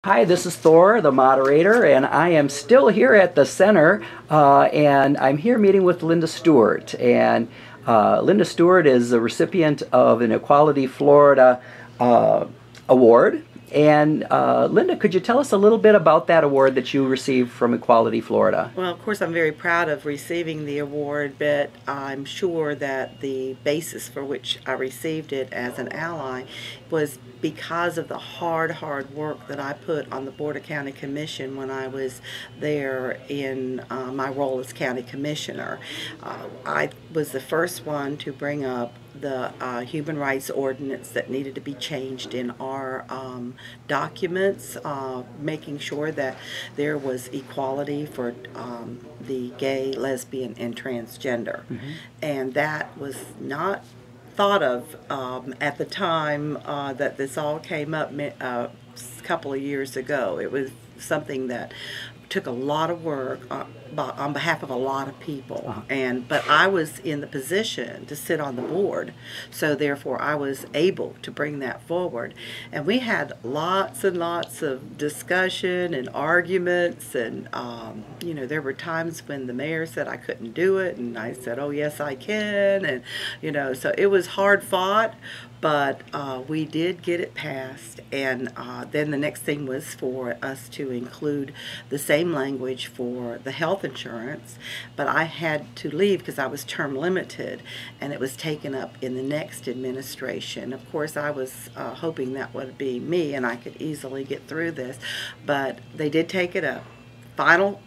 Hi, this is Thor, the moderator, and I am still here at the center, and I'm here meeting with Linda Stewart. And Linda Stewart is a recipient of an Equality Florida award. And Linda, could you tell us a little bit about that award that you received from Equality Florida? Well, of course, I'm very proud of receiving the award, but I'm sure that the basis for which I received it as an ally was because of the hard work that I put on the Board of County Commission when I was there in my role as County Commissioner. I was the first one to bring up the human rights ordinance that needed to be changed in our documents, making sure that there was equality for the gay, lesbian, and transgender. And that was not thought of at the time that this all came up a couple of years ago. It was something that took a lot of work on behalf of a lot of people, but I was in the position to sit on the board, so therefore I was able to bring that forward. And we had lots and lots of discussion and arguments, and you know, there were times when the mayor said I couldn't do it, and I said, oh yes I can, and you know, so it was hard fought, but we did get it passed. And then the next thing was for us to include the same language for the health insurance, but I had to leave because I was term limited, and it was taken up in the next administration. Of course, I was hoping that would be me and I could easily get through this, but they did take it up. Final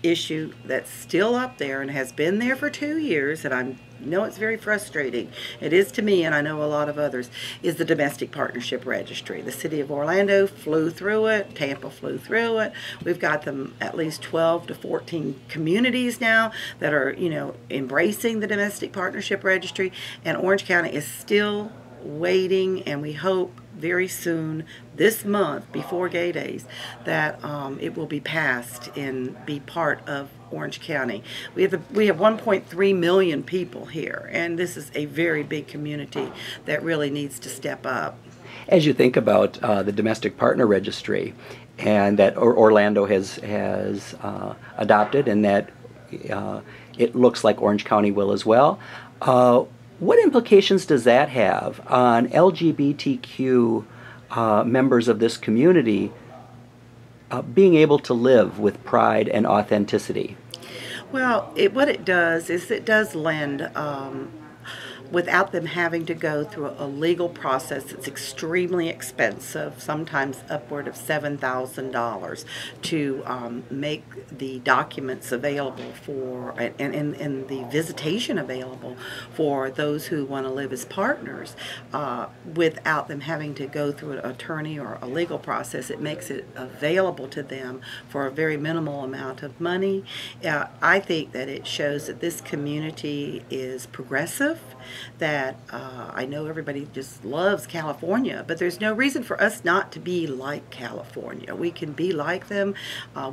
issue that's still up there and has been there for 2 years, and I know it's very frustrating, it is to me and I know a lot of others, is the domestic partnership registry. The city of Orlando flew through it, Tampa flew through it. We've got them at least 12 to 14 communities now that are, you know, embracing the domestic partnership registry, and Orange County is still waiting, and we hope very soon this month before Gay Days that it will be passed and be part of Orange County. We have 1.3 million people here, and this is a very big community that really needs to step up. As you think about the domestic partner registry, and that Orlando has adopted, and that it looks like Orange County will as well, what implications does that have on LGBTQ members of this community being able to live with pride and authenticity? Well, what it does is it does lend, without them having to go through a legal process. It's extremely expensive, sometimes upward of $7,000 to make the documents available for, and the visitation available for those who want to live as partners, without them having to go through an attorney or a legal process. It makes it available to them for a very minimal amount of money. I think that it shows that this community is progressive, that I know everybody just loves California, but there's no reason for us not to be like California. We can be like them.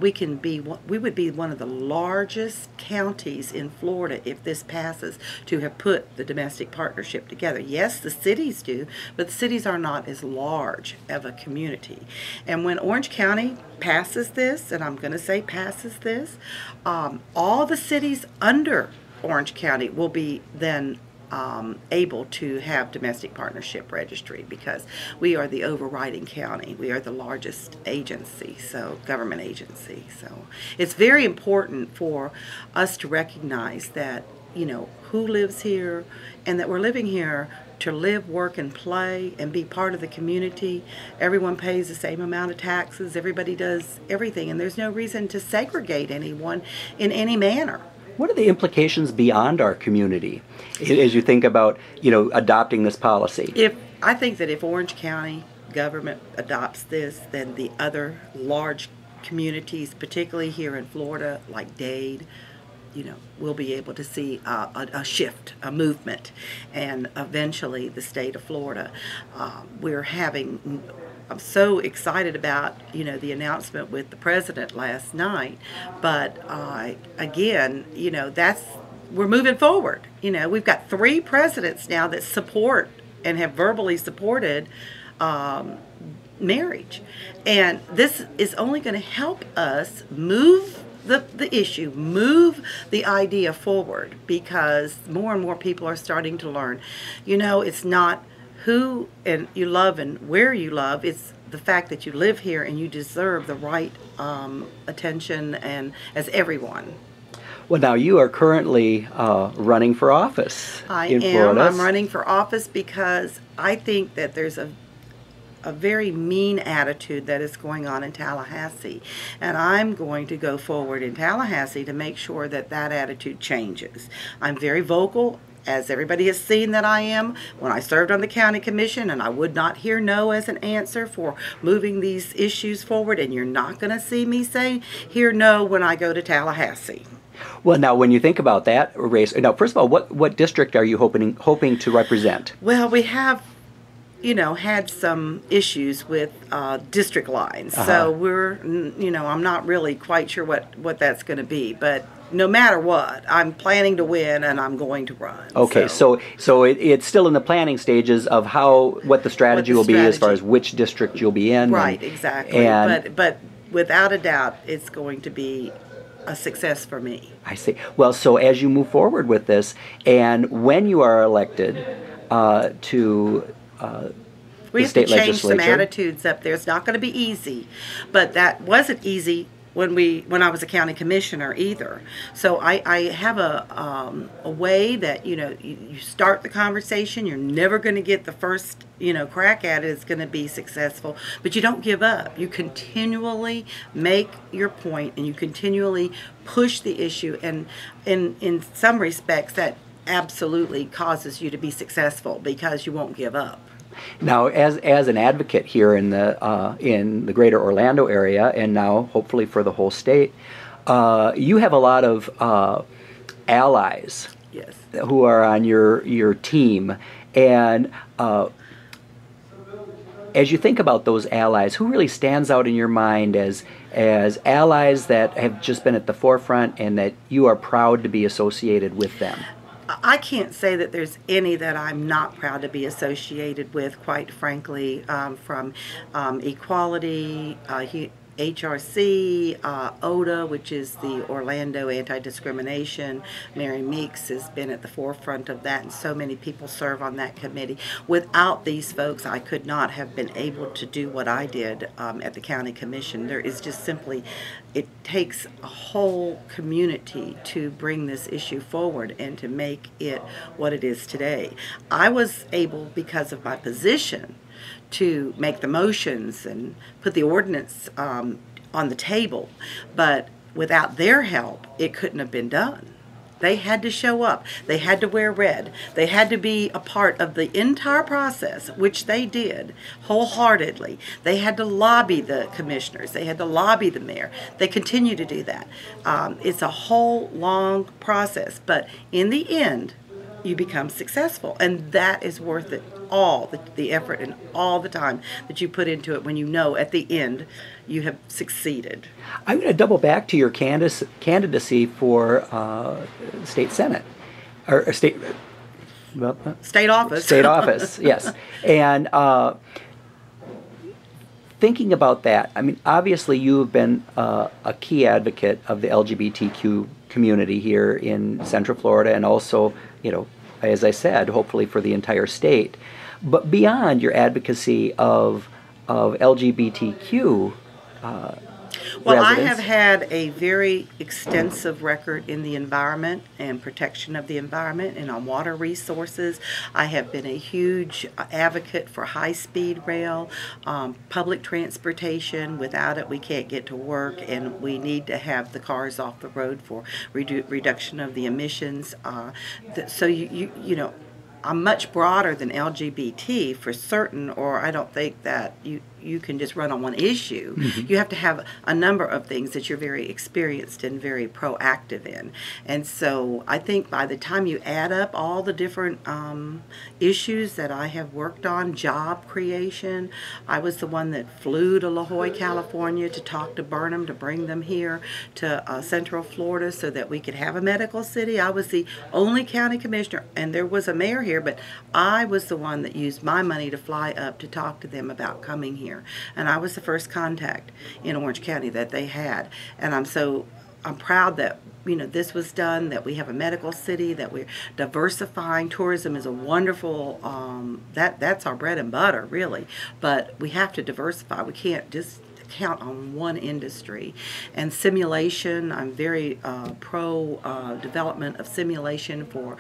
We would be one of the largest counties in Florida if this passes, to have put the domestic partnership together. Yes, the cities do, but the cities are not as large of a community. And when Orange County passes this, and I'm going to say passes this, all the cities under Orange County will be then able to have domestic partnership registry, because we are the overriding county. We are the largest agency, so government agency. So it's very important for us to recognize that, you know, who lives here, and that we're living here to live, work, and play, and be part of the community. Everyone pays the same amount of taxes. Everybody does everything, and there's no reason to segregate anyone in any manner. What are the implications beyond our community as you think about, you know, adopting this policy? I think that if Orange County government adopts this, then the other large communities, particularly here in Florida, like Dade, you know, we'll be able to see a shift, a movement, and eventually the state of Florida. I'm so excited about, you know, the announcement with the president last night, but again, you know, we're moving forward. You know, we've got 3 presidents now that support and have verbally supported marriage. And this is only going to help us move the issue, move the idea forward, because more and more people are starting to learn. It's not who and you love and where you love, it's the fact that you live here and you deserve the right attention and as everyone. Well, now you are currently running for office in Florida. I'm running for office because I think that there's a very mean attitude that is going on in Tallahassee, and I'm going to go forward in Tallahassee to make sure that that attitude changes. I'm very vocal, as everybody has seen that I am, when I served on the county commission, and I would not hear no as an answer for moving these issues forward, and you're not going to see me hear no when I go to Tallahassee. Well, now, when you think about that race, now, first of all, what district are you hoping to represent? Well, we have, had some issues with district lines. So I'm not really quite sure what that's going to be. But no matter what, I'm planning to win and I'm going to run. Okay, so it's still in the planning stages of what the strategy will be as far as which district you'll be in. Right, exactly. But without a doubt, it's going to be a success for me. I see. Well, so as you move forward with this, and when you are elected to we the have state to change legislature, some attitudes up there. It's not going to be easy, but that wasn't easy when I was a county commissioner either. So I have a way that you start the conversation. You're never going to get the first crack at it. It's going to be successful, but you don't give up. You continually make your point and you continually push the issue, and in some respects that absolutely causes you to be successful because you won't give up. Now, as an advocate here in the greater Orlando area, and now hopefully for the whole state, you have a lot of allies. Yes. Who are on your team, and as you think about those allies, who really stands out in your mind as allies that have just been at the forefront and that you are proud to be associated with them? I can't say that there's any that I'm not proud to be associated with, quite frankly, from Equality, HRC, ODA, which is the Orlando Anti-Discrimination. Mary Meeks has been at the forefront of that, and so many people serve on that committee. Without these folks, I could not have been able to do what I did at the county commission. There is just simply, it takes a whole community to bring this issue forward and to make it what it is today. I was able, because of my position, to make the motions and put the ordinance on the table, but without their help it couldn't have been done. They had to show up, they had to wear red, they had to be a part of the entire process, which they did wholeheartedly. They had to lobby the commissioners, they had to lobby the mayor, they continue to do that. It's a whole long process, but in the end you become successful, and that is worth it all, the effort and all the time that you put into it when you know at the end you have succeeded. I'm going to double back to your candidacy for state senate, or state office. State office, yes. And thinking about that, I mean, obviously you have been a key advocate of the LGBTQ community here in Central Florida, and also, as I said, hopefully for the entire state. But beyond your advocacy of LGBTQ well, residents, I have had a very extensive record in the environment and protection of the environment and on water resources. I have been a huge advocate for high-speed rail, public transportation. Without it, we can't get to work, and we need to have the cars off the road for reduction of the emissions. So you know, I'm much broader than LGBT for certain, or I don't think that you can just run on one issue. Mm-hmm. You have to have a number of things that you're very experienced and very proactive in. And so I think by the time you add up all the different issues that I have worked on, job creation, I was the one that flew to La Jolla, California to talk to Burnham to bring them here to Central Florida so that we could have a medical city. I was the only county commissioner, and there was a mayor here, but I was the one that used my money to fly up to talk to them about coming here. here. And I was the first contact in Orange County that they had. And I'm proud that this was done, that we have a medical city, that we're diversifying. Tourism is a wonderful, that's our bread and butter, really. But we have to diversify. We can't just count on one industry. And simulation, I'm very pro development of simulation for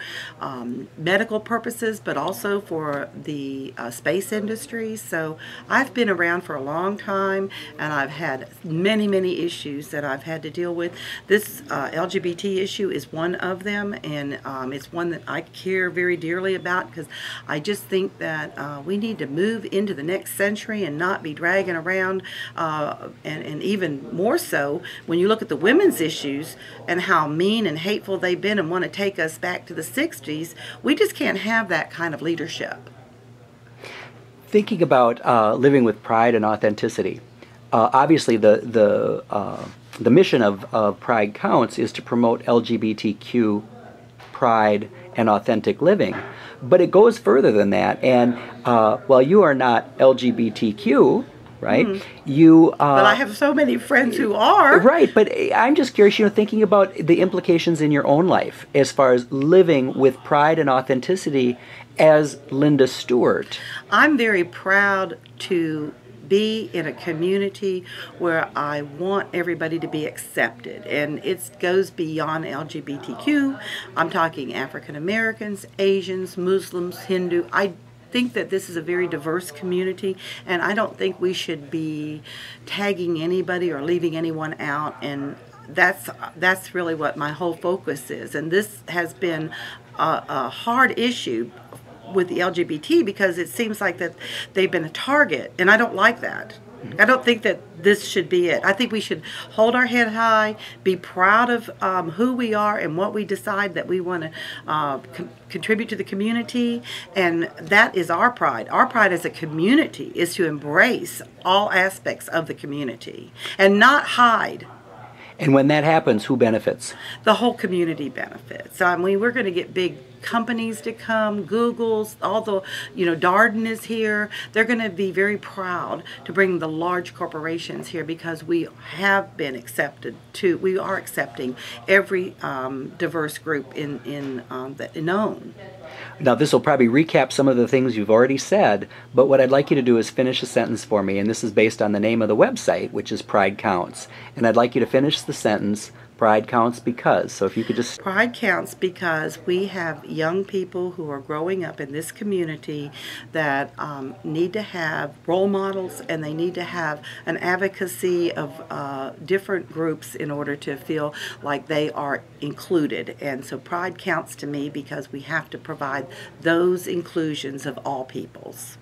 medical purposes, but also for the space industry. So I've been around for a long time, and I've had many issues that I've had to deal with. This LGBT issue is one of them, and it's one that I care very dearly about, because I just think that we need to move into the next century and not be dragging around and even more so when you look at the women's issues and how mean and hateful they've been and want to take us back to the 60s. We just can't have that kind of leadership. Thinking about living with pride and authenticity, obviously the mission of Pride Counts is to promote LGBTQ pride and authentic living. But it goes further than that. And while you are not LGBTQ, right? Mm-hmm. But I have so many friends who are. Right, but I'm just curious, thinking about the implications in your own life as far as living with pride and authenticity as Linda Stewart. I'm very proud to be in a community where I want everybody to be accepted, and it goes beyond LGBTQ. I'm talking African Americans, Asians, Muslims, Hindu. I think that this is a very diverse community, and I don't think we should be tagging anybody or leaving anyone out, and that's really what my whole focus is. And this has been a hard issue with the LGBT, because it seems like that they've been a target, and I don't like that. I don't think that this should be it. I think we should hold our head high, be proud of who we are and what we decide that we want to contribute to the community, and that is our pride. Our pride as a community is to embrace all aspects of the community and not hide. And when that happens, who benefits? The whole community benefits. I mean, we're going to get big companies to come, Google's, all the, Darden is here. They're going to be very proud to bring the large corporations here, because we have been accepted to, we are accepting every diverse group that known. Now, this will probably recap some of the things you've already said, but what I'd like you to do is finish a sentence for me, and this is based on the name of the website, which is Pride Counts. And I'd like you to finish the sentence, Pride Counts because. So if you could just... Pride counts because we have young people who are growing up in this community that need to have role models, and they need to have an advocacy of different groups in order to feel like they are included. And so Pride counts to me because we have to provide those inclusions of all peoples.